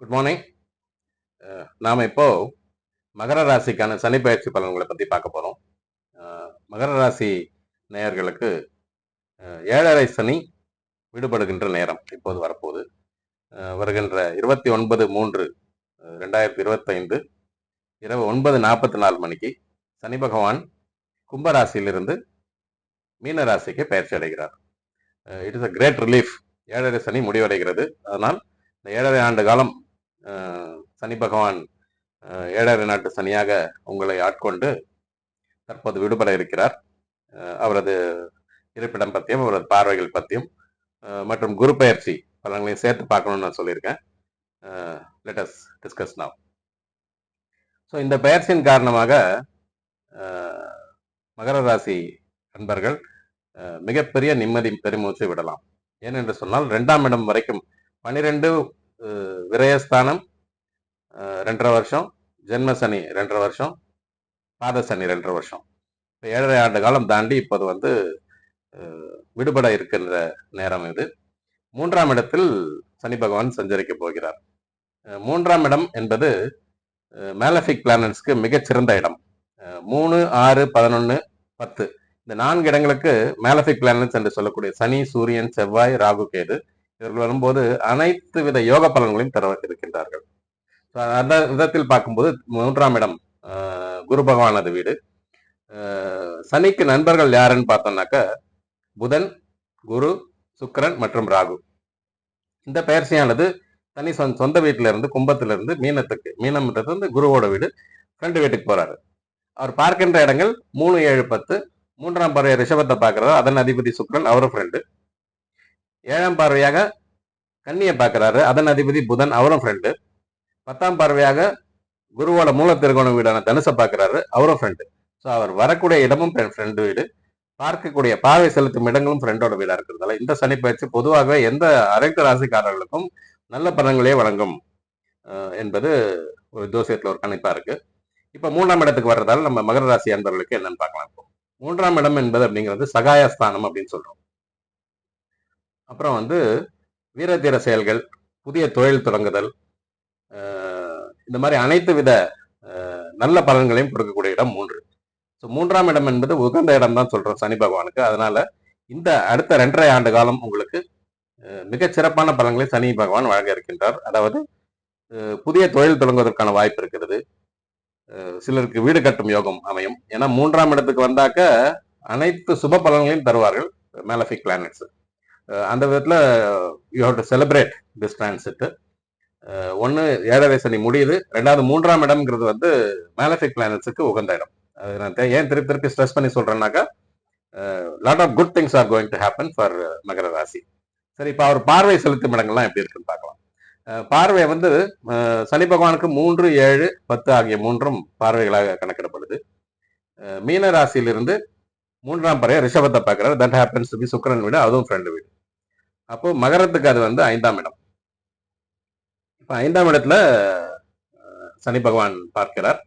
Good morning. நாம இப்போ மகர ராசிக்கான சனி பயிற்சி பலன்களை பத்தி பார்க்க போறோம். மகர ராசி நேயர்களுக்கு 7.5 சனி விடுபடுகின்ற நேரம் இப்போது வரப்போகுது. வருகின்ற 29/3/2025 இரவு 9:44 மணிக்கு சனி பகவான் கும்பராசியிலிருந்து மீன ராசிக்கு பயிற்சி அடைகிறார். It is a great relief. 7.5 சனி முடிவடைகிறது. அதனால் இந்த 7.5 ஆண்டு காலம் சனி பகவான் 7.5 நாட்டு சனியாக உங்களை ஆட்கொண்டு தற்போது விடுபட இருக்கிறார். அவரது இருப்பிடம் பற்றியும் அவரது பார்வைகள் பற்றியும் மற்றும் குரு பயிற்சி பலன்களையும் சேர்த்து பார்க்கணும்னு நான் சொல்லியிருக்கேன். Let us discuss now. So இந்த பயிற்சியின் காரணமாக மகர ராசி நண்பர்கள் மிகப்பெரிய நிம்மதி பெருமூச்சு விடலாம். ஏனென்று சொன்னால் 2ஆம் இடம் வரைக்கும் 12 விரயஸ்தானம் 2.5 வருஷம், ஜென்ம சனி 2.5 வருஷம், பாத சனி 2.5 வருஷம், 7.5 ஆண்டு காலம் தாண்டி இப்போது விடுபட இருக்கின்ற நேரம் இது. 3ஆம் இடத்தில் சனி பகவான் சஞ்சரிக்க போகிறார். 3ஆம் இடம் என்பது மேலஃபிக் பிளானட்ஸ்க்கு மிகச்சிறந்த இடம். 3, 6, 11, 10 இந்த 4 இடங்களுக்கு மேலஃபிக் பிளானட்ஸ் என்று சொல்லக்கூடிய சனி, சூரியன், செவ்வாய், ராகு, கேது இவர்கள் வரும்போது அனைத்து வித யோக பலன்களையும் தர இருக்கின்றார்கள். அந்த விதத்தில் பார்க்கும்போது 3ஆம் இடம் குரு பகவானது வீடு. சனிக்கு நண்பர்கள் யாருன்னு பார்த்தோம்னாக்க புதன், குரு, சுக்கிரன் மற்றும் ராகு. இந்த பயிற்சியானது சனி சொந்த வீட்டில இருந்து கும்பத்திலிருந்து மீனம்ன்றது குருவோட வீடு, ஃப்ரெண்டு வீட்டுக்கு போறாரு. அவர் பார்க்கின்ற இடங்கள் 3, 7, 10. 3ஆம் பார்வை ரிஷபத்தை பார்க்கிறாரு, அதன் அதிபதி சுக்கிரன், அவரும் ஃப்ரெண்டு. 7ஆம் பார்வையாக கன்னியை பார்க்கிறாரு, அதன் அதிபதி புதன், அவரும் ஃப்ரெண்டு. 10ஆம் பார்வையாக குருவோட மூல திருகோண வீடான தனுசை பார்க்கிறாரு, அவரும் ஃப்ரெண்டு. ஸோ அவர் வரக்கூடிய இடமும் ஃப்ரெண்டு வீடு, பார்க்கக்கூடிய பார்வை செலுத்தும் இடங்களும் ஃப்ரெண்டோட வீடா இருக்கிறதால இந்த சனி பயிற்சி பொதுவாகவே எந்த அனைத்து ராசிக்காரர்களுக்கும் நல்ல பலன்களே வழங்கும் என்பது ஒரு ஜோசியத்தில் ஒரு கணிப்பா இருக்கு. இப்ப 3ஆம் இடத்துக்கு வர்றதால நம்ம மகர ராசி அன்பர்களுக்கு என்னன்னு பார்க்கலாம். இப்போ 3ஆம் இடம் என்பது அப்படிங்கிறது சகாயஸ்தானம் அப்படின்னு சொல்றோம். அப்புறம் வீரதீர செயல்கள், புதிய தொழில் தொடங்குதல், இந்த மாதிரி அனைத்து வித நல்ல பலன்களையும் கொடுக்கக்கூடிய இடம் 3. ஸோ 3ஆம் இடம் என்பது உகந்த இடம் தான் சொல்றோம் சனி பகவானுக்கு. அதனால இந்த அடுத்த 2.5 ஆண்டு காலம் உங்களுக்கு மிகச் சிறப்பான பலன்களை சனி பகவான் வழங்க இருக்கின்றார். அதாவது புதிய தொழில் தொடங்குவதற்கான வாய்ப்பு இருக்கிறது. சிலருக்கு வீடு கட்டும் யோகம் அமையும். ஏன்னா 3ஆம் இடத்துக்கு வந்தாக்க அனைத்து சுப பலன்களையும் தருவார்கள் மேலஃபிக் பிளானட்ஸ். அந்த விதத்துல you have to celebrate this transit. 1 7.5 சனி முடியுது. 2வது 3ஆம் இடம்ங்கிறது மேலஃபிக் பிளானட்ஸுக்கு உகந்த இடம். அது நான் ஏன் திருப்பி ஸ்ட்ரெஸ் பண்ணி சொல்றேன்னாக்கா lot of good things are going to happen for Makara ராசி. சரி, இப்போ அவர் பார்வை செலுத்தும் இடங்கள்லாம் எப்படி இருக்குன்னு பார்க்கலாம். பார்வை சனி பகவானுக்கு 3, 7, 10 ஆகிய 3ம் பார்வைகளாக கணக்கிடப்படுது. மீன ராசியிலிருந்து 3ஆம் பார்வை ரிஷபத்தை பார்க்கிறார். தட் ஹேப்பன்ஸ் டு பி சுக்கிரன் வீடு, அதுவும் ஃப்ரெண்டு வீடு. அப்போ மகரத்துக்கு அது 5ஆம் இடம். இப்போ 5ஆம் இடத்துல சனி பகவான் பார்க்கிறார்.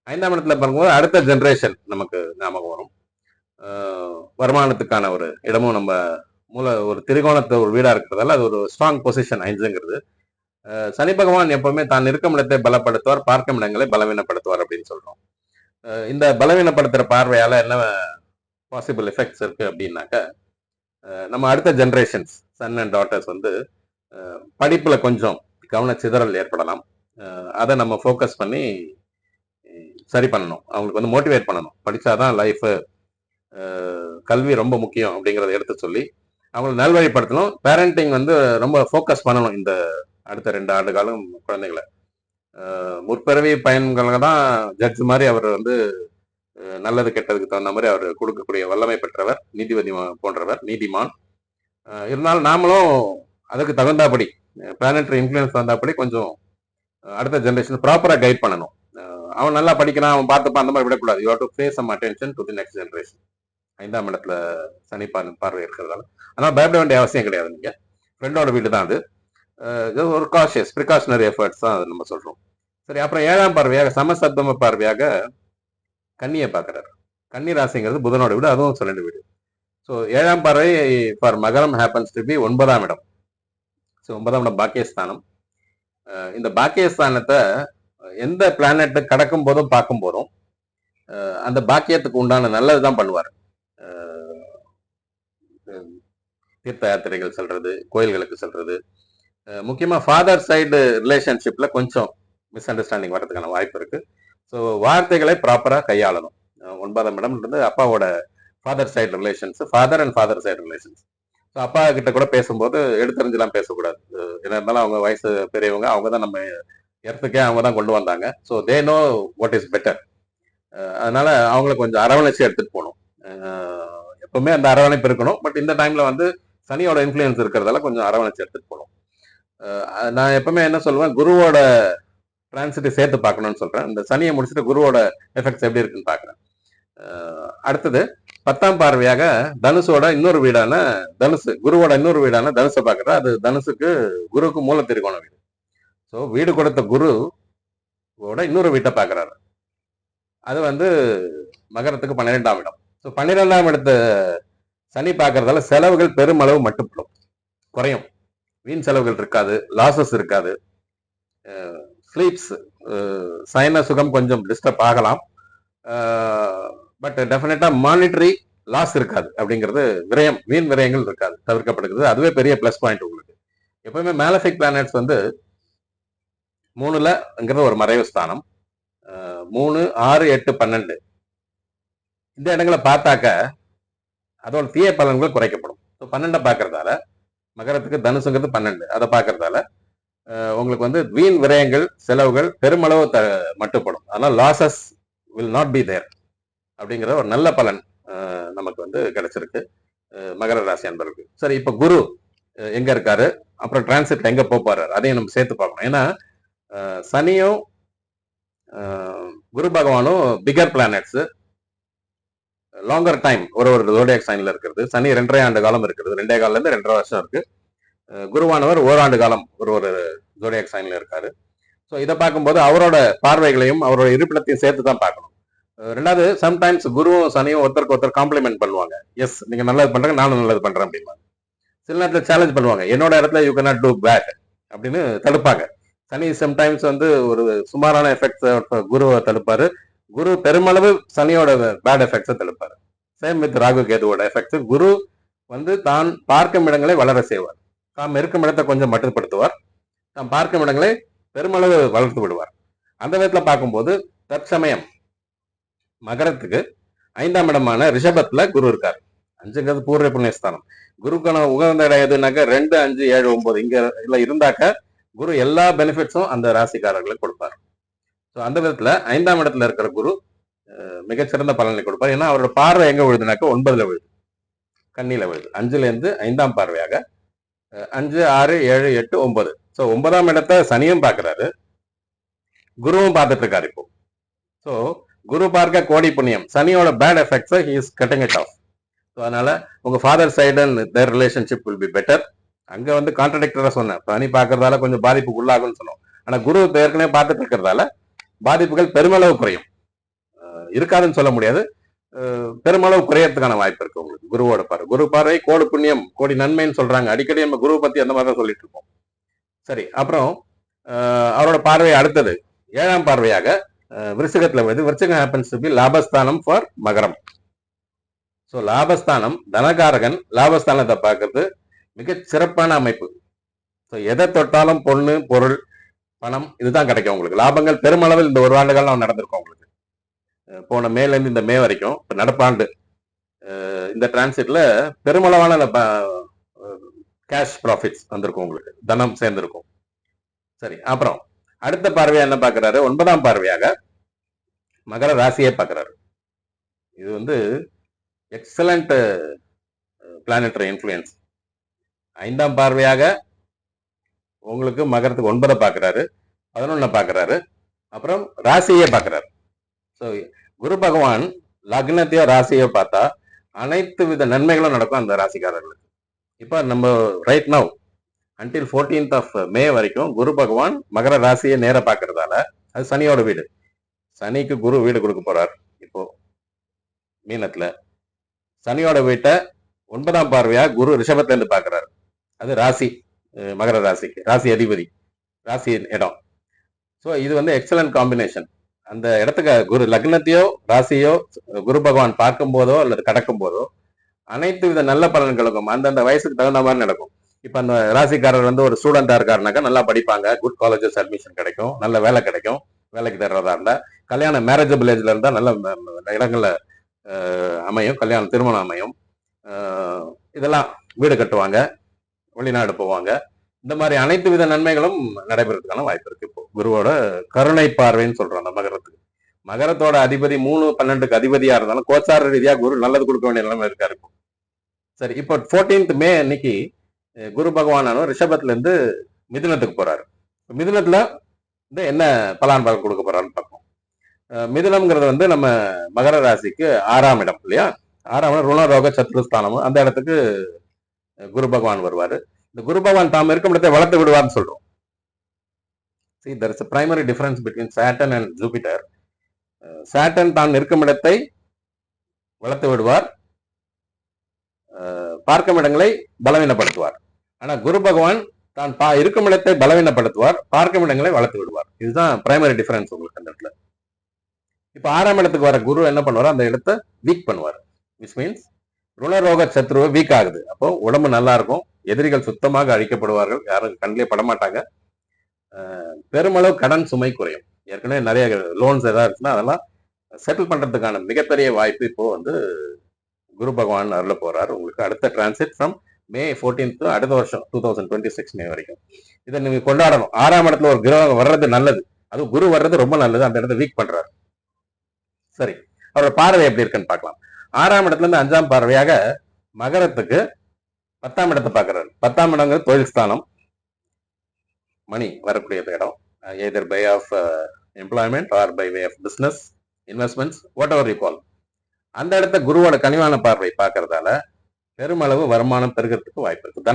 5ஆம் இடத்துல பார்க்கும்போது அடுத்த ஜென்ரேஷன் நமக்கு ஞாபகம் வரும். வருமானத்துக்கான ஒரு இடமும் நம்ம ஒரு திரிகோணத்தை ஒரு வீடா இருக்கிறதால அது ஒரு ஸ்ட்ராங் பொசிஷன் 5ங்கிறது. சனி பகவான் எப்பவுமே தான் இருக்கும் இடத்தை பலப்படுத்துவார், பார்க்கும் இடங்களை பலவீனப்படுத்துவார் அப்படின்னு சொல்றோம். இந்த பலவீனப்படுத்துற பார்வையால என்ன பாசிபிள் எஃபெக்ட்ஸ் இருக்கு அப்படின்னாக்க, நம்ம அடுத்த ஜென்ரேஷன்ஸ் சன் அண்ட் டாட்டர்ஸ் படிப்புல கொஞ்சம் கவனச்சிதறல் ஏற்படலாம். அதை நம்ம ஃபோக்கஸ் பண்ணி சரி பண்ணணும். அவங்களுக்கு மோட்டிவேட் பண்ணணும். படிச்சாதான் லைஃப், கல்வி ரொம்ப முக்கியம் அப்படிங்கிறத எடுத்து சொல்லி அவங்களை நல்வழிப்படுத்தணும். பேரண்டிங் ரொம்ப ஃபோக்கஸ் பண்ணணும். இந்த அடுத்த 2 ஆண்டு காலம் குழந்தைகளை முற்பிறவி பயன்களை தான் ஜட்ஜ் மாதிரி அவர் நல்லது கெட்டதுக்கு தகுந்த மாதிரி அவர் கொடுக்கக்கூடிய வல்லமை பெற்றவர், நீதிபதி போன்றவர், நீதிமான். இருந்தாலும் நாமளும் அதுக்கு தகுந்தாபடி பிளானட்டரி இன்ஃப்ளூயன்ஸ் தகுந்தாபடி கொஞ்சம் அடுத்த ஜென்ரேஷன் ப்ராப்பரா கைட் பண்ணணும். அவன் நல்லா படிக்கிறான், அவன் பார்த்துப்பான், அந்த மாதிரி விடக்கூடாது. You have to pay some attention to the next generation. 5ஆம் இடத்துல சனி பார்வை இருக்கிறதால ஆனால் பயப்பட வேண்டிய அவசியம் கிடையாது. நீங்க ஃப்ரெண்டோட வீடு தான் அது. ஒரு காஷியஸ் ப்ரிகாஷனரி எஃபர்ட்ஸ் தான் அது நம்ம சொல்றோம். சரி, அப்புறம் 7ஆம் பார்வையாக சமசப்தம பார்வையாக கன்னியை பார்க்கிறார். கன்னி ராசிங்கிறது புதனோட வீடு, அதுவும் சொல்லிட்டு வீடு. ஸோ 7ஆம் பார்வை ஃபார் மகரம் ஹேப்பன்ஸ் டு பி 9ஆம் இடம். ஸோ 9ஆம் இடம் பாக்கியஸ்தானம். இந்த பாக்கியஸ்தானத்தை எந்த பிளானட் கடக்கும் போதும் பார்க்கும் போதும் அந்த பாக்கியத்துக்கு உண்டான நல்லதுதான் பண்ணுவார். தீர்த்த யாத்திரைகள் செல்றது, கோயில்களுக்கு செல்றது, முக்கியமா ஃபாதர் சைடு ரிலேஷன்ஷிப்ல கொஞ்சம் மிஸ் அண்டர்ஸ்டாண்டிங் வர்றதுக்கான வாய்ப்பு இருக்கு. ஸோ வார்த்தைகளை ப்ராப்பரா கையாளணும். 9ஆம் இடம்ன்றது அப்பாவோட father side relations, father and father side relations. So அப்பா கிட்ட கூட பேசும்போது எடுத்தறிஞ்செல்லாம் பேசக்கூடாது. என்ன இருந்தாலும் அவங்க வயசு பெரியவங்க, அவங்க தான் நம்ம இடத்துக்கே அவங்க தான் கொண்டு வந்தாங்க. So they know what is better. அதனால அவங்கள கொஞ்சம் அரவணைச்சு எடுத்துட்டு போகணும். எப்பவுமே அந்த அரவணைப்பு இருக்கணும். பட் இந்த டைம்ல வந்து சனியோட இன்ஃபுளுயன்ஸ் இருக்கிறதால கொஞ்சம் அரவணைச்சு எடுத்துட்டு போகணும். நான் எப்பவுமே என்ன சொல்லுவேன், குருவோட டிரான்சிட்டை சேர்த்து பார்க்கணும்னு சொல்றேன். இந்த சனியை முடிச்சுட்டு குருவோட எஃபெக்ட்ஸ் எப்படி இருக்குன்னு பார்க்குறேன். அடுத்தது 10ஆம் பார்வையாக தனுஷோட இன்னொரு வீடான தனுசு, குருவோட இன்னொரு வீடான தனுசை பார்க்குறா. அது தனுசுக்கு குருவுக்கு மூல திரிகோண வீடு. ஸோ வீடு கொடுத்த குருவோட இன்னொரு வீட்டை பார்க்குறாரு. அது வந்து மகரத்துக்கு 12ஆம் இடம். ஸோ 12ஆம் இடத்த சனி பார்க்கறதால செலவுகள் பெருமளவு மட்டுப்படும், குறையும். வீண் செலவுகள் இருக்காது, லாசஸ் இருக்காது. ஸ்லீப்ஸ் சயன சுகம் கொஞ்சம் டிஸ்டர்ப் ஆகலாம். பட் டெஃபினட்டா மானிட்டரி லாஸ் இருக்காது. அப்படிங்கிறது விரயம், வீண் விரயங்கள் இருக்காது, தவிர்க்கப்படுகிறது. அதுவே பெரிய பிளஸ் பாயிண்ட் உங்களுக்கு. எப்பவுமே மேலஃபிக் பிளானட்ஸ் வந்து 3ல ஒரு மறைவு ஸ்தானம், 3, 6, 8, 12 இந்த இடங்களை பார்த்தாக்க அதோட தீய பலன்கள் குறைக்கப்படும். 12 பார்க்கறதால, மகரத்துக்கு தனுசுங்கிறது 12, அதை பார்க்கறதால உங்களுக்கு வந்து வீண் விரயங்கள், செலவுகள் பெருமளவு மட்டுப்படும். அதனால losses will not be there அப்படிங்கிற ஒரு நல்ல பலன் நமக்கு வந்து கிடைச்சிருக்கு மகர ராசி அன்பருக்கு. சரி, இப்ப குரு எங்க இருக்காரு, அப்புறம் டிரான்சிட் எங்க போறாரு, அதையும் நம்ம சேர்த்து பார்க்கணும். ஏன்னா சனியும் குரு பகவானும் பிகர் பிளானட்ஸ், லாங்கர் டைம் ஒரு ஜோடியாக் சைன்ல இருக்கிறது. சனி 2.5 ஆண்டு காலம் இருக்கிறது, 2.25 இருந்து 2.5 வருஷம் இருக்கு. குருவானவர் ஓராண்டு காலம் ஒரு ஜோடியாக் சைன்ல இருக்காரு. ஸோ இதை பார்க்கும்போது அவரோட பார்வைகளையும் அவரோட இருப்பிடத்தையும் சேர்த்து தான் பார்க்கணும். ரெண்டாவது, சம்டைம்ஸ் குருவும் சனியும் ஒருத்தருக்கு ஒருத்தர் காம்ப்ளிமெண்ட் பண்ணுவாங்க. எஸ், நீங்க நல்லது பண்றீங்க, நானும் நல்லது பண்றேன் அப்படின்வாங்க. சில நேரத்தில் சேலஞ்ச் பண்ணுவாங்க, என்னோட இடத்துல you can not do bad அப்படின்னு தடுப்பாங்க. சனி சம்டைம்ஸ் வந்து ஒரு சுமாரான எஃபெக்ட்ஸ் குருவை தடுப்பாரு, குரு பெருமளவு சனியோட பேட் எஃபெக்ட்ஸை தடுப்பாரு. சேம் வித் ராகு கேதுவோட எஃபெக்ட்ஸ். குரு வந்து தான் பார்க்கும் இடங்களை வளர செய்வார், தாம் இருக்கும் இடத்தை கொஞ்சம் மட்டுப்படுத்துவார், தாம் பார்க்கும் இடங்களை பெருமளவு வளர்த்து விடுவார். அந்த விதத்துல பார்க்கும்போது தற்சமயம் மகரத்துக்கு 5ஆம் இடமான ரிஷபத்துல குரு இருக்காரு. 5ங்கிறது பூர்வ புண்ணியஸ்தானம். குருக்கான உகந்த இடம் எதுனாக்க 2, 5, 7, 9 இங்க இருந்தாக்க குரு எல்லா பெனிஃபிட்ஸும் அந்த ராசிக்காரர்களுக்கு கொடுப்பார். ஸோ அந்த விதத்துல 5ஆம் இடத்துல இருக்கிற குரு மிகச்சிறந்த பலனை கொடுப்பார். ஏன்னா அவரோட பார்வை எங்க விழுதுனாக்க 9ல விழுது, கண்ணில விழுது. 5ல இருந்து 5ஆம் பார்வையாக 5, 6, 7, 8, 9. ஸோ 9ஆம் இடத்தை சனியும் பார்க்கிறாரு, குருவும் பார்த்துட்டு இருக்காரு இப்போ. ஸோ குரு பார்க்க கோடி புண்ணியம். சனியோட பேட் எஃபெக்ட்ஸை he is cutting it off. So அதனால உங்க father side and their relationship will be better. அங்க வந்து கான்ட்ரடிக்டரா சொன்னேன், சனி பார்க்கறதால கொஞ்சம் பாதிப்புக்கு உள்ளாகும்னு சொன்னோம். ஆனா குரு ஏற்கனவே பார்த்துட்டு இருக்கிறதால பாதிப்புகள் பெருமளவு குறையும். இருக்காதுன்னு சொல்ல முடியாது, பெருமளவு குறையறதுக்கான வாய்ப்பு இருக்கு உங்களுக்கு. குருவோட பார்வை, குரு பார்வை கோடி புண்ணியம் கோடி நன்மைன்னு சொல்றாங்க. அடிக்கடி நம்ம குருவை பத்தி அந்த மாதிரி தான் சொல்லிட்டு இருக்கோம். சரி, அப்புறம் அவரோட பார்வை அடுத்தது 7ஆம் பார்வையாக விருச்சிகத்துல வருது. விருச்சிகம் ஹேப்பன்ஸ் டு பி லாபஸ்தானம் ஃபார் மகரம். ஸோ லாபஸ்தானம் தனகாரகன், லாபஸ்தானத்தை பார்க்கறது மிக சிறப்பான அமைப்பு. ஸோ எதை தொட்டாலும் பொண்ணு, பொருள், பணம் இதுதான் கிடைக்கும் உங்களுக்கு. லாபங்கள் பெருமளவில் இந்த ஒரு ஆண்டு காலம் நடந்திருக்கும் உங்களுக்கு. போன மேல இருந்து இந்த மே வரைக்கும், இப்ப நடப்பாண்டு இந்த டிரான்சிட்ல பெருமளவான கேஷ் ப்ராஃபிட்ஸ் வந்திருக்கும் உங்களுக்கு, தனம் சேர்ந்திருக்கும். சரி, அப்புறம் அடுத்த பார்வையா என்ன பார்க்கிறாரு, 9ஆம் பார்வையாக மகர ராசியை பார்க்கிறாரு. இது வந்து எக்ஸலண்ட் பிளானட்டரி இன்ஃப்ளூயன்ஸ். 5ஆம் பார்வையாக உங்களுக்கு மகரத்துக்கு 9 பார்க்கிறாரு, 11 பார்க்கிறாரு, அப்புறம் ராசியை பார்க்கிறாரு. ஸோ குரு பகவான் லக்னத்தையோ ராசியோ பார்த்தா அனைத்து வித நன்மைகளும் நடக்கும் அந்த ராசிக்காரர்களுக்கு. இப்போ நம்ம right now until 14th of May வரைக்கும் குரு பகவான் மகர ராசியை நேர பார்க்கறதால, அது சனியோட வீடு. சனிக்கு குரு வீடு கொடுக்க போறார் இப்போ மீனத்துல. சனியோட வீட்டை 9ஆம் பார்வையா குரு ரிஷபத்துல இருந்து பார்க்கிறாரு. அது ராசி, மகர ராசிக்கு ராசி அதிபதி ராசியின் இடம். ஸோ இது வந்து எக்ஸலன்ட் காம்பினேஷன். அந்த இடத்துக்கு குரு லக்னத்தையோ ராசியோ குரு பகவான் பார்க்கும் போதோ அல்லது கடக்கும் போதோ அனைத்து வித நல்ல பலன்களுக்கும் அந்தந்த வயசுக்கு தகுந்த மாதிரி நடக்கும். இப்ப அந்த ராசிக்காரர் வந்து ஒரு ஸ்டூடெண்டா இருக்காருனாக்கா நல்லா படிப்பாங்க, குட் காலேஜஸ் அட்மிஷன் கிடைக்கும், நல்ல வேலை கிடைக்கும், வேலைக்கு தர்றதா இருந்தா, கல்யாணம் மேரேஜபிள் ஏஜ்ல இருந்தா நல்ல இடங்கள்ல அமையும், கல்யாணம் திருமணம் அமையும். இதெல்லாம் வீடு கட்டுவாங்க, வெளிநாடு போவாங்க. இந்த மாதிரி அனைத்து வித நன்மைகளும் நடைபெறதுக்கான வாய்ப்பு இருக்கு. இப்போ குருவோட கருணை பார்வைன்னு சொல்றோம் அந்த மகரத்துக்கு. மகரத்தோட அதிபதி 3-12க்கு அதிபதியா இருந்தாலும் கோச்சார ரீதியா குரு நல்லது கொடுக்க வேண்டிய நிலைமை இருக்காரு. சரி, இப்போ 14th மே அன்னைக்கு குரு பகவானும் ரிஷபத்துல இருந்து மிதுனத்துக்கு போறாரு. மிதுனத்துல வந்து என்ன பலன் கொடுக்க போறாருன்னு பார்ப்போம். மிதுனம்ங்கிறது வந்து நம்ம மகர ராசிக்கு 6ஆம் இடம் இல்லையா? 6ஆம் இடம் ருணரோக சத்ருஸ்தானம். அந்த இடத்துக்கு குரு பகவான் வருவாரு. இந்த குரு பகவான் தாம் இருக்கும் இடத்தை வளர்த்து விடுவார்னு சொல்றோம். See, there is a primary difference between Saturn and Jupiter. Saturn தான் இருக்கும் இடத்தை வளர்த்து விடுவார், பார்க்கும் இடங்களை பலவீனப்படுத்துவார். ஆனா குரு பகவான் தான் இருக்கும் இடத்தை பலவீனப்படுத்துவார், பார்க்கும் இடங்களை வளர்த்து விடுவார். இதுதான் பிரைமரி டிஃபரன்ஸ் உங்களுக்கு அந்த இடத்துல. இப்ப 6ஆம் இடத்துக்கு வர குரு என்ன பண்ணுவார், அந்த இடத்தை வீக் பண்ணுவார். விச் மீன்ஸ் ருணரோக சத்ருவை வீக் ஆகுது. அப்போ உடம்பு நல்லா இருக்கும், எதிரிகள் சுத்தமாக அழிக்கப்படுவார்கள், யாரும் கண்ணிலே படமாட்டாங்க, பெருமளவு கடன் சுமை குறையும். ஏற்கனவே நிறைய லோன்ஸ் ஏதாவது இருக்குன்னா அதெல்லாம் செட்டில் பண்றதுக்கான மிகப்பெரிய வாய்ப்பு இப்போ வந்து குரு பகவான் அருள போறாரு. உங்களுக்கு அடுத்த டிரான்சிட் ஃப்ரம் மே 14th அடுத்த வருஷம் 2026 மே வரைக்கும் இதை நீங்க கொண்டாடணும். 6ஆம் இடத்துல ஒரு கிரகம் வர்றது நல்லது, அது குரு வர்றது ரொம்ப நல்லது. அந்த இடத்த வீக் பண்றாரு. சரி, அவரோட பார்வை எப்படி இருக்குன்னு பார்க்கலாம். 6ஆம் இடத்துல இருந்து 5ஆம் பார்வையாக மகரத்துக்கு 10ஆம் இடத்தை பார்க்கிறாரு. 10ஆம் இடங்கிறது தொழில் ஸ்தானம், மணி வரக்கூடிய இடம். Either by of employment or by way of business, investments, whatever you call. அந்த இடத்த குருவோட கனிவான பார்வை பார்க்கறதால பெருமளவு வருமானம் பெருகிறதுக்கு வாய்ப்பு இருக்கு.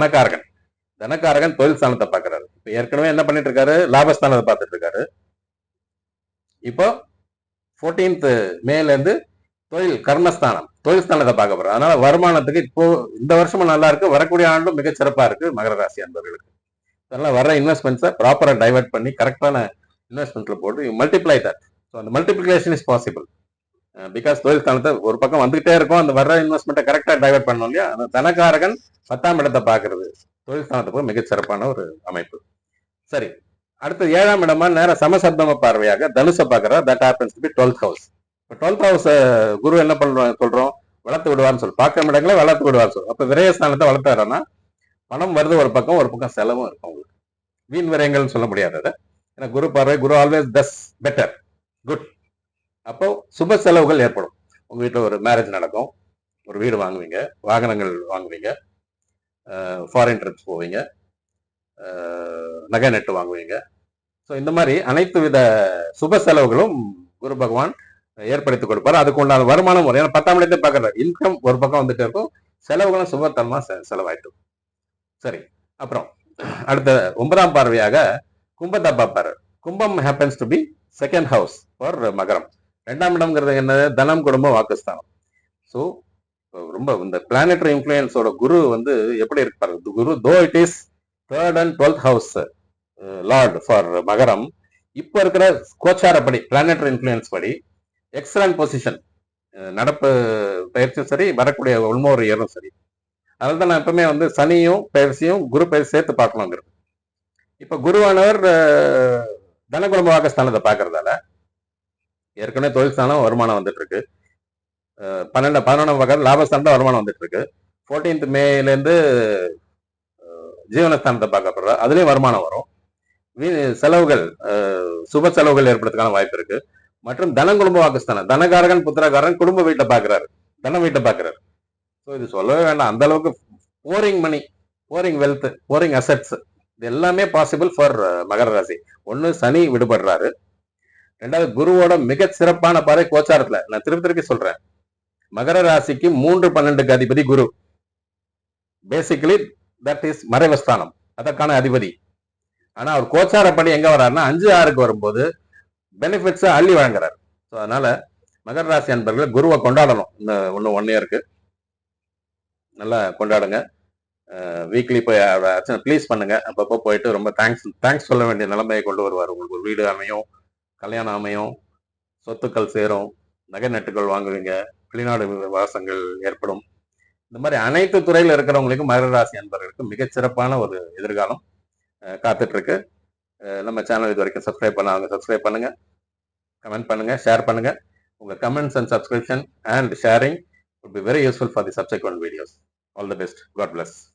தனக்காரகன் தொழில் ஸ்தானத்தை பார்க்கிறாரு. இப்ப ஏற்கனவே என்ன பண்ணிட்டு இருக்காரு, லாபஸ்தானத்தை பார்த்துட்டு இருக்காரு. இப்போ 14th மேல இருந்து கர்மஸ்தானம், தொழில் ஸ்தானத்தை பார்க்க போறாரு. அதனால வருமானத்துக்கு இப்போ இந்த வருஷமும் நல்லா இருக்கு, வரக்கூடிய ஆண்டும் மிகச் சிறப்பா இருக்கு மகர ராசி அன்பர்களுக்கு. அதனால வர இன்வெஸ்ட்மெண்ட்ஸை ப்ராப்பரா டைவெர்ட் பண்ணி கரெக்டான இன்வெஸ்ட்மெண்ட்ல போட்டு மல்டிப்ளை தட். ஸோ அந்த மல்டிபிளிகேஷன் இஸ் பாசிபிள். பிகாஸ் தொழில் ஸ்தானத்தை ஒரு பக்கம் வந்துகிட்டே இருக்கும், அந்த வர்ற இன்வெஸ்ட்மெண்ட்டை கரெக்டா டைவெர்ட் பண்ணணும் இல்லையா? அந்த தனக்காரகன் 10ஆம் இடத்தை பார்க்கறது தொழில் ஸ்தானத்துக்கு மிகச் சிறப்பான ஒரு அமைப்பு. சரி, அடுத்து 7ஆம் இடமா நேரம் சமசப்தம பார்வையாக தனுசை பார்க்கறா. That happens to be 12th house. இப்போ 12th ஹவுஸ் குரு என்ன பண்றோம் சொல்றோம், வளர்த்து விடுவார்னு சொல்லி பார்க்கும் இடங்களை வளர்த்து விடுவார் சொல்லு. அப்ப விரயஸ்தானத்தை வளர்த்தாருன்னா பணம் வருது ஒரு பக்கம், ஒரு பக்கம் செலவும் இருக்கும் உங்களுக்கு. வீண் விரயங்கள்னு சொல்ல முடியாது அதை. ஏன்னா குரு பார்வை, குரு ஆல்வேஸ் டஸ் பெட்டர், குட். அப்போ சுப செலவுகள் ஏற்படும். உங்க வீட்டில் ஒரு மேரேஜ் நடக்கும், ஒரு வீடு வாங்குவீங்க, வாகனங்கள் வாங்குவீங்க, ஃபாரின் ட்ரிப்ஸ் போவீங்க, நகை நட்டு வாங்குவீங்க. ஸோ இந்த மாதிரி அனைத்து வித சுப செலவுகளும் குரு பகவான் ஏற்படுத்தி கொடுப்பாரு. அதுக்கு உண்டான வருமானம் வரும். ஏன்னா 10ஆம் இடத்தை பார்க்கறாரு, இன்கம் ஒரு பக்கம் வந்துட்டு இருக்கும், செலவுகளும் சுபத்தனமா செலவாயிட்டு. சரி, அப்புறம் அடுத்த 9ஆம் பார்வையாக கும்பத்தை பார்ப்பாரு. கும்பம் happens to be 2nd house for மகரம். 2ஆம் இடம்ங்கிறது என்ன, தனம், குடும்பம், வாக்குஸ்தானம். ஸோ ரொம்ப இந்த பிளானட்டரி இன்ஃபுளுயன்ஸோட குரு வந்து எப்படி இருப்பாரு, குரு though it is 3rd and 12th house lord for Makaram, இப்ப இருக்கிற கோச்சாரப்படி பிளானட்டரி இன்ஃபுளுயன்ஸ் படி எக்ஸலன்ட் பொசிஷன். நடப்பு பயிற்சியும் சரி, வரக்கூடிய உள்மோர் இயரும் சரி. அதனால தான் நான் எப்பவுமே வந்து சனியும் பயிற்சியும் குரு பயிற்சி சேர்த்து பார்க்கணுங்கிறது. இப்ப குருவானவர் தனகுடும்ப வாக்குஸ்தானத்தை பார்க்கறதால ஏற்கனவே தொழில் ஸ்தானம் வருமானம் வந்துட்டு இருக்கு. 11ஆம் பக்கம் லாபஸ்தானத்தை வருமானம் வந்துட்டு இருக்கு. 14th மேலேருந்து ஜீவனஸ்தானத்தை பார்க்கப்படுற அதுலயும் வருமானம் வரும். செலவுகள், சுப செலவுகள் ஏற்படுறதுக்கான வாய்ப்பு இருக்கு. மற்றும் தனகுடும்ப வாக்குஸ்தானம், தனகாரகன் புத்திரகாரன் குடும்ப வீட்டை பார்க்கிறாரு, தன வீட்டை பார்க்கிறாரு. ஸோ இது சொல்லவே வேண்டாம், அந்த அளவுக்கு போரிங் மணி, போரிங் வெல்த், போரிங் அசெட்ஸ், இது எல்லாமே பாசிபிள் ஃபார் மகர ராசி. ஒன்னு சனி விடுபடுறாரு, 2வது குருவோட மிக சிறப்பான பார்வை கோச்சாரத்துல. நான் திருப்பி சொல்றேன், மகர ராசிக்கு 3-12க்கு அதிபதி குரு. பேசிக்கலி தட் இஸ் மறைவஸ்தானம், அதற்கான அதிபதி. ஆனா அவர் கோச்சாரப்படி எங்க வர்றாருன்னா 5-6க்கு வரும்போது பெனிஃபிட்ஸை அள்ளி வழங்குறாரு. ஸோ அதனால மகர ராசி அன்பர்கள் குருவை கொண்டாடணும். இந்த 1 இயருக்கு நல்லா கொண்டாடுங்க. வீக்லி போய் அர்ச்சனை ப்ளீஸ் பண்ணுங்க. அப்பப்போ போயிட்டு ரொம்ப தேங்க்ஸ் சொல்ல வேண்டிய நிலைமையை கொண்டு வருவார். உங்களுக்கு ஒரு வீடு அமையும், கல்யாணம் அமையும், சொத்துக்கள் சேரும், நகை நட்டுகள் வாங்குவீங்க, வெளிநாடு வாசங்கள் ஏற்படும். இந்த மாதிரி அனைத்து துறையில் இருக்கிறவங்களுக்கும் மகர ராசி அன்பர்களுக்கு மிகச்சிறப்பான ஒரு எதிர்காலம் காத்துட்டு இருக்கு. நம்ம சேனல் இது வரைக்கும் சப்ஸ்கிரைப் பண்ணாங்க, சப்ஸ்கிரைப் பண்ணுங்க, கமெண்ட் பண்ணுங்க, ஷேர் பண்ணுங்க. உங்க comments and subscription and sharing would be very useful for the subsequent videos. All the best. God bless.